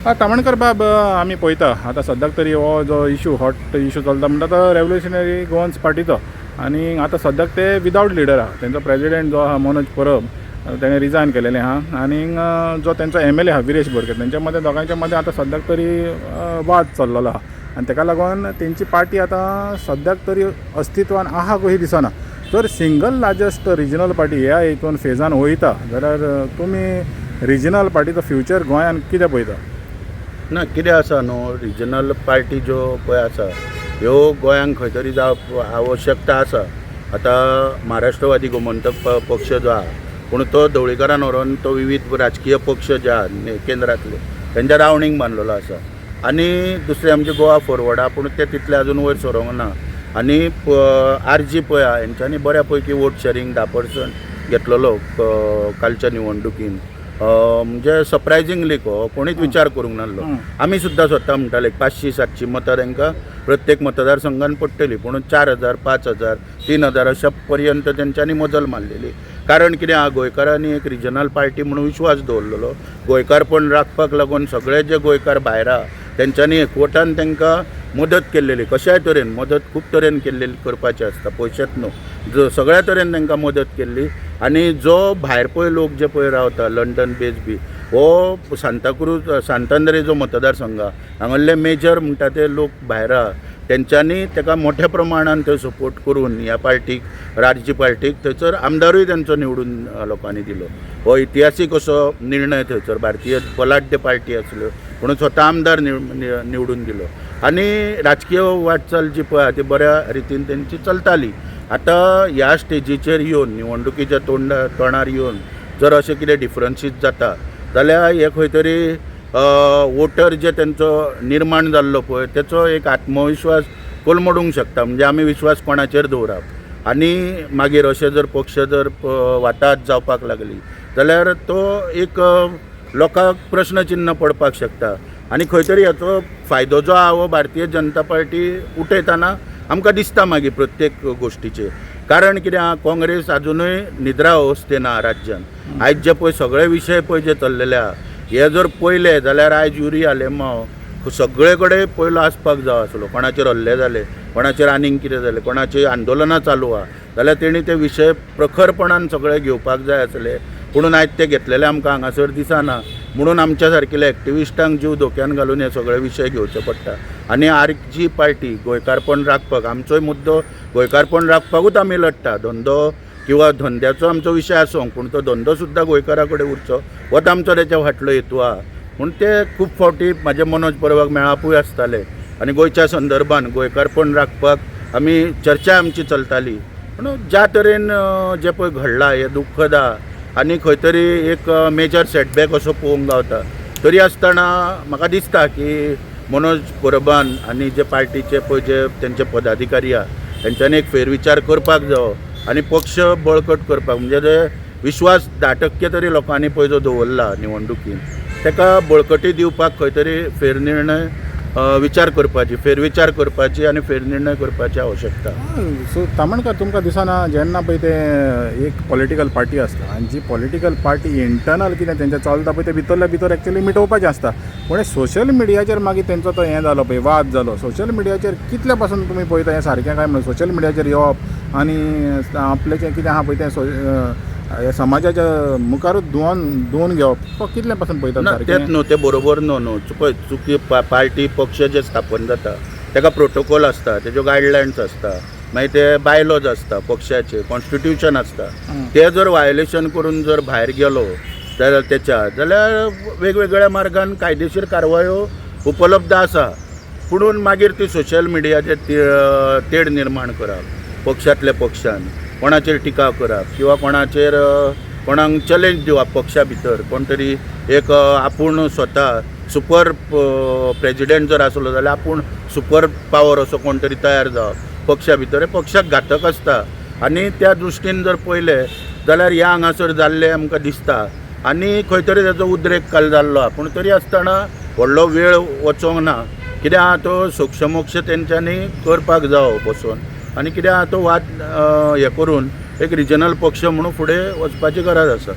तामणकर बाब आमी पळयता आतां सद्याक तरी हो जो इशू हॉट इशू चलता म्हणटा तो रेव्होल्युशनरी गोवन्स पार्टीचो आनी आतां सद्याक ते विदावट लिडर आहा. तेंचो प्रेजिडेंट जो आहा मनोज परब तेणें रिजायन केलेलें आहा आनी जो तेंचो MLA आहा विरेश बोरकर तेंच्या मदें दोगांच्या मदें आतां सद्याक तरी वाद चल्लेलो आहा आनी तेका लागून तेंची पार्टी आतां सद्याक तरी अस्तित्वान आहा कशी दिसना. जर सिंगल लार्जस्ट रिजनल पार्टी ह्या हितून फेजान वयता जाल्यार तुमी रिजनल पार्टीचो फ्युचर गोंयान कितें पळयता? ना कितें आसा न्हू, रिजनल पार्टी ज्यो पळय आसा ह्यो गोंयांक खंय तरी जावप आवश्यकता आसा. आतां महाराष्ट्रवादी गोमंतक पक्ष जो आहा पूण तो ढवळीकारान व्हरोन तो विविध राजकीय पक्ष जे आहा केंद्रांतले तेंच्या रावणीक बांदलेलो आसा. आनी दुसरें आमचें गोवा फॉरवर्ड आहा पूण ते तितले आजून वयर सरोंक ना. आनी RG पळय आहा हेंच्यांनी बऱ्या पैकी वोट शेअरिंग 10% घेतलेलो कालच्या निवडणुकीन. म्हणजे सरप्रायझिंगली कोणीच विचार करूंक नासलो. आमी सुद्दां स्वता म्हणटाले 500-700 मतां तांकां प्रत्येक मतदारसंघान पडटली पूण 4000, 5000, 3000 अशा पर्यंत तेंच्यांनी मजल मारलेली. कारण कितें आहा, गोंयकारांनी एक रिजनल पार्टी म्हणून विश्वास दवरलेलो. गोंयकारपण राखपाक लागून सगळे जे गोंयकार भायर आहा तेंच्यांनी एकवटान तांकां मदत केल्लेली. कशाय तरेन मदत खूब तरेन केल्लेली करपाचें आसता, पयशेच न्हू, सगळ्या तरेन तांकां मदत केल्ली. आनी जो भायर पळय लोक जे पळय रावता लंडन बेज बी हो सांतांद्रे जो मतदारसंघ आहा हांगासले मेजर म्हणटा ते लोक भायर आहा तेंच्यांनी ताका मोठ्या प्रमाणान थंय सपोर्ट करून ह्या पार्टीक RG पार्टीक थंयसर आमदारूय तांचो निवडून लोकांनी दिलो. हो इतिहासीक असो निर्णय थंयसर भारतीय बलाढ्य पार्टी आसल्यो पूण स्वता आमदार निवडून दिलो. आनी राजकीय वाटचाल जी पळय आहा ती बऱ्या रितीन तेंची चलताली. आतां ह्या स्टेजीचेर येवन निवडणुकीच्या तोंडार येवन जर अशें कितें डिफरन्सीस जाता जाल्यार हे खंय तरी वोटर जे तेंचो निर्माण जाल्लो पळय तेचो एक आत्मविश्वास कोलमडूंक शकता. म्हणजे आमी विश्वास कोणाचेर दवरप आनी मागीर अशे जर पक्ष जर वाताहत जावपाक लागली जाल्यार तो एक लोकांक प्रश्नचिन्ह पडपाक शकता. आनी खंय तरी हाचो फायदो जो आहा हो भारतीय जनता पार्टी उठयतना आमकां दिसता मागीर प्रत्येक गोश्टीचेर. कारण कितें आहा, काँग्रेस आजुनूय निद्रा अवस्थेना राज्यान. आयज जे पळय सगळे विशय पळय जे चल्लेले आहा हे जर पळयले जाल्यार आयज युरी आलेमांव सगळे कडेन पयलो आसपाक जाय आसलो. कोणाचेर हल्ले जाले, कोणाचेर आनीक कितें जालें, कोणाची आंदोलनां चालू आहा जाल्यार तेणी ते विशय प्रखरपणान सगळे घेवपाक जाय आसले. पुणून आयज ते घेतलेले आमकां हांगासर दिसना. म्हणून आमच्या सारकेल्या एक्टिविस्टांक जीव धोक्यान घालून हे सगळे विशय घेवचे पडटा. आनी RG पार्टी गोंयकारपण राखपाक आमचोय मुद्दो गोंयकारपण राखपाकूच आमी लडटा. धंदो किंवा धंद्याचो आमचो विशय आसूंक पूण तो धंदो सुद्दां गोंयकारा कडेन उरचो होच आमचो तेच्या फाटलो हेतू आहा. पूण ते खूब फावटी म्हाजे मनोज परबाक मेळापूय आसताले आनी गोंयच्या संदर्भान गोंयकारपण राखपाक आमी चर्चा आमची चलताली. पूण ज्या तरेन जे पळय घडलां हें दुख्खद आहा आनी खंय तरी एक मेजर सेटबॅक असो पळोवंक गावता. तरी आसतना म्हाका दिसता की मनोज परबान आनी जे पार्टीचे पळय जे तेंचे पदाधिकारी आहा तेंच्यांनी एक फेरविचार करपाक जावो आनी पक्ष बळकट करपाक म्हणजे जे विश्वास 10% तरी लोकांनी पळय जो दवरला निवडणुकीन ताका बळकटी दिवपाक खंय तरी फेरनिर्णय फेरविचार करपाची आनी फेरनिर्णय करपाची आवश्यकता. सो तामणकर तुमकां दिसना जेन्ना पळय ते एक पॉलिटिकल पार्टी आसता आनी जी पॉलिटिकल पार्टी इंटरनल कितें तेंचें चलता पळय ते भितरल्या भितर एक्चुअली मिटोवपाचें आसता पूण सोशल मिडियाचेर मागीर तेंचो तो हें जालो पळय वाद जालो. सोशल मिडियाचेर कितल्या पासून तुमी पळयता हें सारकें काय म्हणून सोशल मिडियाचेर येवप आनी आपलें जें कितें आहा पळय तें हे समाजाच्या मुखारूच धुवन घेवप तो कितल्या पासून पळयता? तेच न्हू, ते बरोबर न्हू. चुकी पार्टी पक्ष जे स्थापन जाता ताका प्रोटोकॉल आसता, तेज्यो गायडलायन्स आसता, मागीर ते बायलॉज आसता पक्षाचे, कॉन्स्टिट्यूशन आसता. ते जर वायोलेशन करून जर भायर गेलो जाल्यार वेगवेगळ्या मार्गान कायदेशीर कारवायो उपलब्ध आसा. पुणून मागीर ती सोशल मिडियाचेर तेड निर्माण करप पक्षांतल्या पक्षान, कोणाचेर टिका करप किंवा कोणाक चॅलेंज दिवप पक्षा भितर. कोण तरी एक आपूण स्वता सुपर प्रेजिडेंट जर आसलो जाल्यार आपूण सुपर पावर असो कोण तरी तयार जावप पक्षा भितर. हे पक्षाक घातक आसता आनी त्या दृश्टीन जर पळयलें जाल्यार ह्या हांगासर जाल्लें आमकां दिसता. आनी खंय तरी ताचो उद्रेक काल जाल्लो आहा पूण तरी आसतना व्हडलो वेळ वचोंक ना. कितें आहा तो सोक्षमोक्ष तेंच्यांनी करपाक जावो बसून आनी कितें आहा तो वाद हे करून एक रिजनल पक्ष म्हणून फुडें वचपाची गरज आसा.